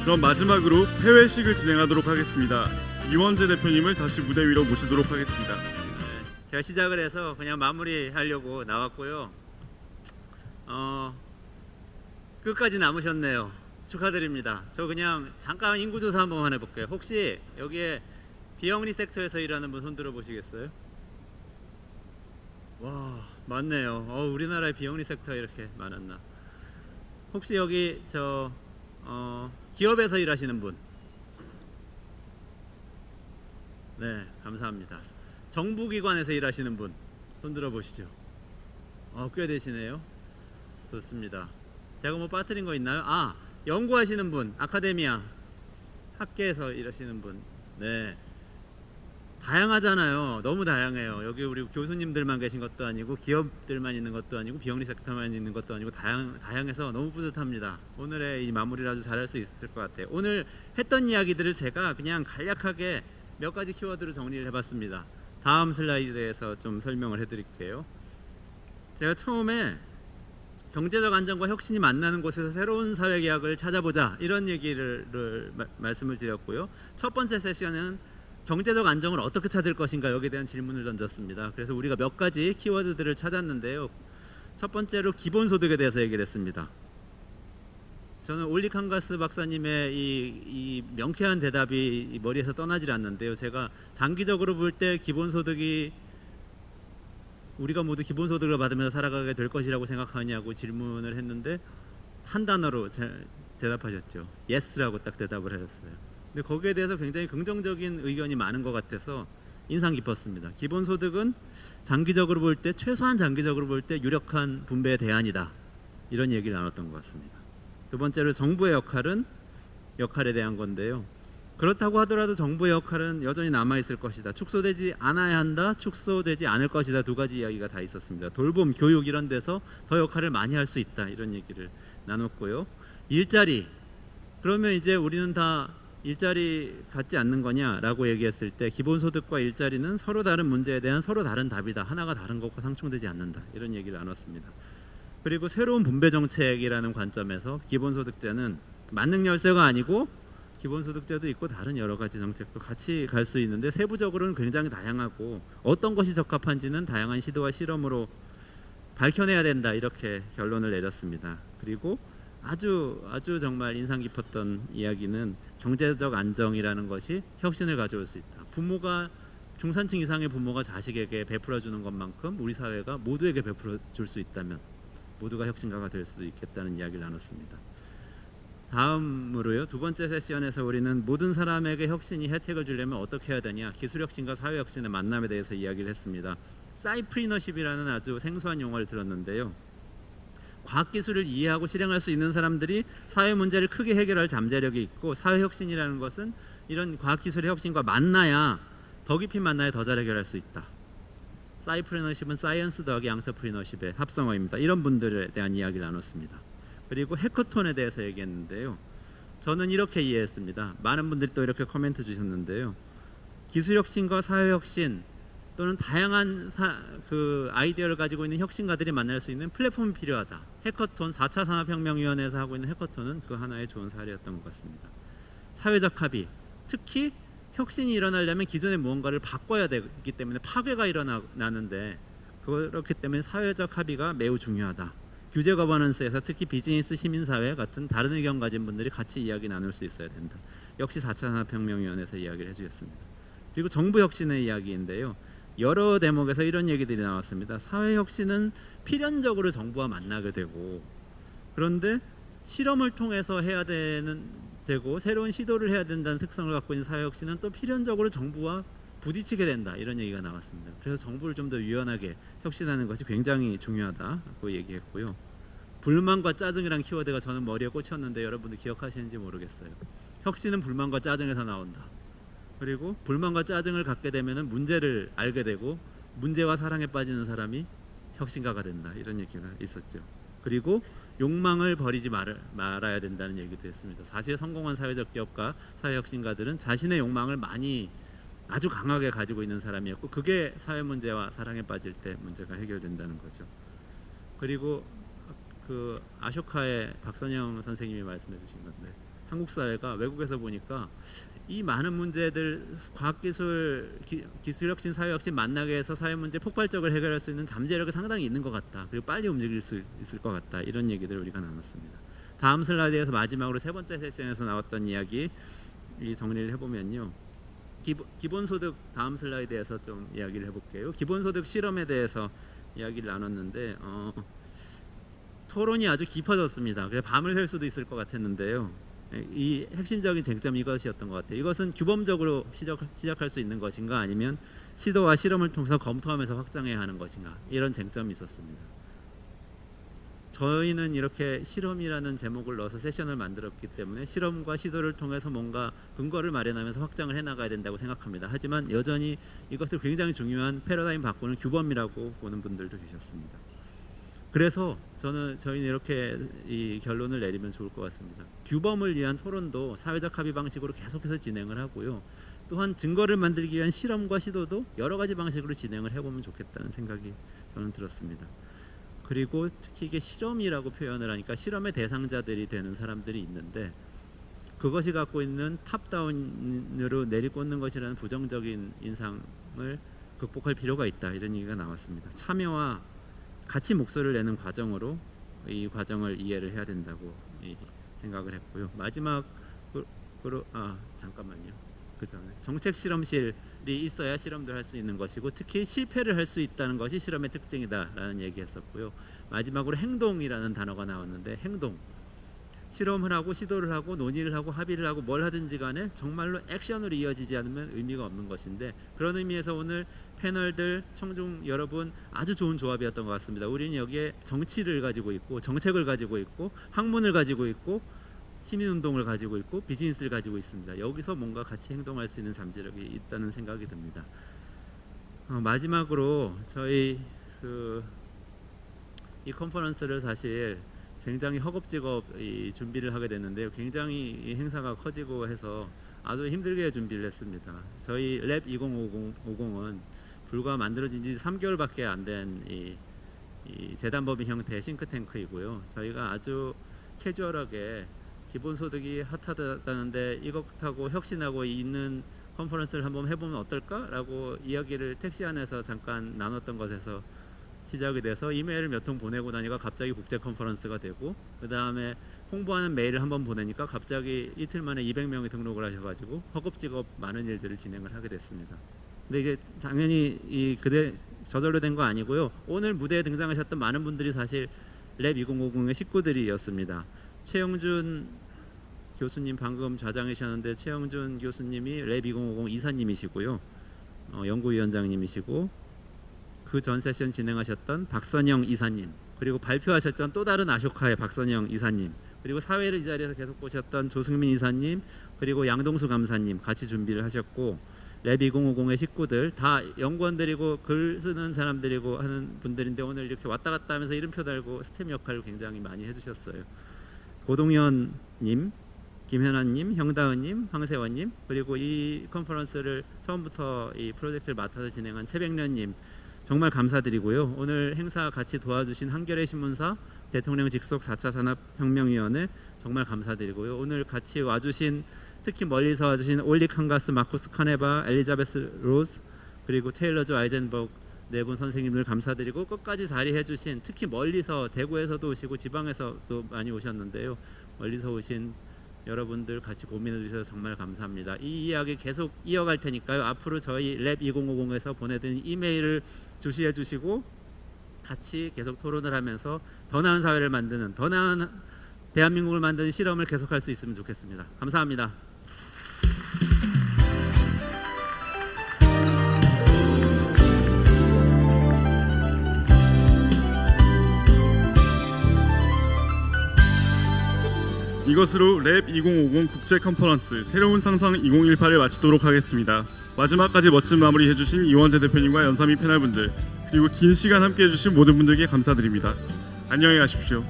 그럼 마지막으로 해외식을 진행하도록 하겠습니다. 이원재 대표님을 다시 무대 위로 모시도록 하겠습니다. 제가 시작을 해서 그냥 마무리하려고 나왔고요. 끝까지 남으셨네요. 축하드립니다. 저 그냥 잠깐 인구조사 한번 해볼게요. 혹시 여기에 비영리 섹터에서 일하는 분 손 들어 보시겠어요? 와, 많네요. 우리나라에 비영리 섹터에 이렇게 많았나? 혹시 여기 기업에서 일하시는 분? 네, 감사합니다. 정부기관에서 일하시는 분 손 들어 보시죠. 꽤 되시네요. 좋습니다. 제가 뭐 빠뜨린 거 있나요? 연구하시는 분, 아카데미아 학계에서 일하시는 분. 네, 다양하잖아요. 너무 다양해요. 여기 우리 교수님들만 계신 것도 아니고 기업들만 있는 것도 아니고 비영리 섹터만 있는 것도 아니고 다양해서 너무 뿌듯합니다. 오늘의 이 마무리를 아주 잘할 수 있을 것 같아요. 오늘 했던 이야기들을 제가 그냥 간략하게 몇 가지 키워드로 정리를 해봤습니다. 다음 슬라이드에서 좀 설명을 해드릴게요. 제가 처음에 경제적 안정과 혁신이 만나는 곳에서 새로운 사회계약을 찾아보자 이런 얘기를 말씀을 드렸고요. 첫 번째 세션은 경제적 안정을 어떻게 찾을 것인가 여기에 대한 질문을 던졌습니다. 그래서 우리가 몇 가지 키워드들을 찾았는데요. 첫 번째로 기본소득에 대해서 얘기를 했습니다. 저는 올리칸가스 박사님의 이 명쾌한 대답이 머리에서 떠나질 않는데요. 제가 장기적으로 볼 때 기본소득이 우리가 모두 기본소득을 받으면서 살아가게 될 것이라고 생각하냐고 질문을 했는데 한 단어로 대답하셨죠. Yes라고 딱 대답을 하셨어요. 근데 거기에 대해서 굉장히 긍정적인 의견이 많은 것 같아서 인상 깊었습니다. 기본소득은 장기적으로 볼 때, 최소한 장기적으로 볼 때 유력한 분배의 대안이다. 이런 얘기를 나눴던 것 같습니다. 두 번째로 정부의 역할에 대한 건데요. 그렇다고 하더라도 정부의 역할은 여전히 남아있을 것이다. 축소되지 않아야 한다. 축소되지 않을 것이다. 두 가지 이야기가 다 있었습니다. 돌봄, 교육 이런 데서 더 역할을 많이 할 수 있다. 이런 얘기를 나눴고요. 일자리. 그러면 이제 우리는 다 일자리 갖지 않는 거냐라고 얘기했을 때 기본소득과 일자리는 서로 다른 문제에 대한 서로 다른 답이다. 하나가 다른 것과 상충되지 않는다. 이런 얘기를 나눴습니다. 그리고 새로운 분배 정책이라는 관점에서 기본소득제는 만능 열쇠가 아니고 기본소득제도 있고 다른 여러 가지 정책도 같이 갈 수 있는데 세부적으로는 굉장히 다양하고 어떤 것이 적합한지는 다양한 시도와 실험으로 밝혀내야 된다. 이렇게 결론을 내렸습니다. 그리고 아주 정말 인상 깊었던 이야기는 경제적 안정이라는 것이 혁신을 가져올 수 있다. 부모가 중산층 이상의 부모가 자식에게 베풀어 주는 것만큼 우리 사회가 모두에게 베풀어 줄 수 있다면 모두가 혁신가가 될 수도 있겠다는 이야기를 나눴습니다. 다음으로요. 두 번째 세션에서 우리는 모든 사람에게 혁신이 혜택을 주려면 어떻게 해야 되냐, 기술혁신과 사회혁신의 만남에 대해서 이야기를 했습니다. 사이프리너십이라는 아주 생소한 용어를 들었는데요. 과학기술을 이해하고 실행할 수 있는 사람들이 사회 문제를 크게 해결할 잠재력이 있고, 사회혁신이라는 것은 이런 과학기술의 혁신과 만나야, 더 깊이 만나야 더 잘 해결할 수 있다. 사이프리너십은 사이언스 더하기 앙터프리너십의 합성어입니다. 이런 분들에 대한 이야기를 나눴습니다. 그리고 해커톤에 대해서 얘기했는데요. 저는 이렇게 이해했습니다. 많은 분들이 또 이렇게 코멘트 주셨는데요. 기술혁신과 사회혁신 또는 다양한 아이디어를 가지고 있는 혁신가들이 만날 수 있는 플랫폼이 필요하다. 해커톤, 4차 산업혁명위원회에서 하고 있는 해커톤은 그 하나의 좋은 사례였던 것 같습니다. 사회적 합의, 특히 혁신이 일어나려면 기존의 무언가를 바꿔야 되기 때문에 파괴가 일어나는데, 그렇기 때문에 사회적 합의가 매우 중요하다. 규제 거버넌스에서 특히 비즈니스, 시민사회 같은 다른 의견 가진 분들이 같이 이야기 나눌 수 있어야 된다. 역시 4차 산업혁명위원회에서 이야기를 해주셨습니다. 그리고 정부 혁신의 이야기인데요. 여러 대목에서 이런 얘기들이 나왔습니다. 사회혁신은 필연적으로 정부와 만나게 되고, 그런데 실험을 통해서 해야 되고 새로운 시도를 해야 된다는 특성을 갖고 있는 사회혁신은 또 필연적으로 정부와 부딪히게 된다. 이런 얘기가 나왔습니다. 그래서 정부를 좀 더 유연하게 혁신하는 것이 굉장히 중요하다고 얘기했고요. 불만과 짜증이란 키워드가 저는 머리에 꽂혔는데 여러분들 기억하시는지 모르겠어요. 혁신은 불만과 짜증에서 나온다. 그리고 불만과 짜증을 갖게 되면 문제를 알게 되고, 문제와 사랑에 빠지는 사람이 혁신가가 된다. 이런 얘기가 있었죠. 그리고 욕망을 버리지 말아야 된다는 얘기도 했습니다. 사실 성공한 사회적 기업가, 사회혁신가들은 자신의 욕망을 아주 강하게 가지고 있는 사람이었고, 그게 사회 문제와 사랑에 빠질 때 문제가 해결된다는 거죠. 그리고 아쇼카의 박선영 선생님이 말씀해 주신 건데, 한국 사회가 외국에서 보니까 이 많은 문제들 과학기술, 기술혁신, 사회혁신 만나게 해서 사회 문제 폭발적으로 해결할 수 있는 잠재력이 상당히 있는 것 같다. 그리고 빨리 움직일 수 있을 것 같다. 이런 얘기들을 우리가 나눴습니다. 다음 슬라이드에서 마지막으로 세 번째 세션에서 나왔던 이야기 이 정리를 해보면요. 기본소득 다음 슬라이드에서 좀 이야기를 해볼게요. 기본소득 실험에 대해서 이야기를 나눴는데 토론이 아주 깊어졌습니다. 그래서 밤을 샐 수도 있을 것 같았는데요. 이 핵심적인 쟁점이 이것이었던 것 같아요. 이것은 규범적으로 시작할 수 있는 것인가 아니면 시도와 실험을 통해서 검토하면서 확장해야 하는 것인가 이런 쟁점이 있었습니다. 저희는 이렇게 실험이라는 제목을 넣어서 세션을 만들었기 때문에 실험과 시도를 통해서 뭔가 근거를 마련하면서 확장을 해나가야 된다고 생각합니다. 하지만 여전히 이것을 굉장히 중요한 패러다임 바꾸는 규범이라고 보는 분들도 계셨습니다. 그래서 저희는 이렇게 이 결론을 내리면 좋을 것 같습니다. 규범을 위한 토론도 사회적 합의 방식으로 계속해서 진행을 하고요. 또한 증거를 만들기 위한 실험과 시도도 여러 가지 방식으로 진행을 해보면 좋겠다는 생각이 저는 들었습니다. 그리고 특히 이게 실험이라고 표현을 하니까 실험의 대상자들이 되는 사람들이 있는데 그것이 갖고 있는 탑다운으로 내리꽂는 것이라는 부정적인 인상을 극복할 필요가 있다. 이런 얘기가 나왔습니다. 참여와 같이 목소리를 내는 과정으로 이 과정을 이해를 해야 된다고 생각을 했고요. 마지막으로 잠깐만요. 그 전에 정책 실험실이 있어야 실험도 할 수 있는 것이고 특히 실패를 할 수 있다는 것이 실험의 특징이다라는 얘기했었고요. 마지막으로 행동이라는 단어가 나왔는데 행동. 실험을 하고 시도를 하고 논의를 하고 합의를 하고 뭘 하든지 간에 정말로 액션으로 이어지지 않으면 의미가 없는 것인데 그런 의미에서 오늘 패널들 청중 여러분 아주 좋은 조합이었던 것 같습니다. 우리는 여기에 정치를 가지고 있고 정책을 가지고 있고 학문을 가지고 있고 시민운동을 가지고 있고 비즈니스를 가지고 있습니다. 여기서 뭔가 같이 행동할 수 있는 잠재력이 있다는 생각이 듭니다. 마지막으로 저희 이 컨퍼런스를 사실 굉장히 허겁지겁 준비를 하게 됐는데요. 굉장히 이 행사가 커지고 해서 아주 힘들게 준비를 했습니다. 저희 랩 2050은 불과 만들어진 지 3개월밖에 안 된 이 재단법인 형태의 싱크탱크이고요. 저희가 아주 캐주얼하게 기본소득이 핫하다는데 이것하고 혁신하고 있는 컨퍼런스를 한번 해보면 어떨까라고 이야기를 택시 안에서 잠깐 나눴던 것에서 시작이 돼서 이메일을 몇 통 보내고 나니까 갑자기 국제 컨퍼런스가 되고 그 다음에 홍보하는 메일을 한번 보내니까 갑자기 이틀 만에 200명이 등록을 하셔가지고 허겁지겁 많은 일들을 진행을 하게 됐습니다. 근데 이게 당연히 저절로 된 거 아니고요. 오늘 무대에 등장하셨던 많은 분들이 사실 랩 2050의 식구들이었습니다. 최영준 교수님 방금 좌장이셨는데 최영준 교수님이 랩 2050 이사님이시고요. 연구위원장님이시고 그 전 세션 진행하셨던 박선영 이사님 그리고 발표하셨던 또 다른 아쇼카의 박선영 이사님 그리고 사회를 이 자리에서 계속 보셨던 조승민 이사님 그리고 양동수 감사님 같이 준비를 하셨고 랩 2050의 식구들 다 연구원들이고 글 쓰는 사람들이고 하는 분들인데 오늘 이렇게 왔다 갔다 하면서 이름표 달고 스탬 역할을 굉장히 많이 해주셨어요. 고동현님, 김현아님, 형다은님, 황세원님 그리고 이 컨퍼런스를 처음부터 이 프로젝트를 맡아서 진행한 최백련님 정말 감사드리고요. 오늘 행사 같이 도와주신 한겨레 신문사, 대통령 직속 4차 산업혁명위원회 정말 감사드리고요. 오늘 같이 와주신 특히 멀리서 와주신 올리 칸가스, 마쿠스 카네바, 엘리자베스 로즈 그리고 테일러조 아이젠버그 네 분 선생님들 감사드리고 끝까지 자리해주신 특히 멀리서 대구에서도 오시고 지방에서도 많이 오셨는데요. 멀리서 오신 여러분들 같이 고민해 주셔서 정말 감사합니다. 이 이야기 계속 이어갈 테니까요. 앞으로 저희 랩 2050에서 보내드린 이메일을 주시해 주시고 같이 계속 토론을 하면서 더 나은 사회를 만드는 더 나은 대한민국을 만드는 실험을 계속할 수 있으면 좋겠습니다. 감사합니다. 이것으로 랩 2050 국제 컨퍼런스 새로운 상상 2018을 마치도록 하겠습니다. 마지막까지 멋진 마무리 해주신 이원재 대표님과 연삼이 패널분들 그리고 긴 시간 함께 해주신 모든 분들께 감사드립니다. 안녕히 가십시오.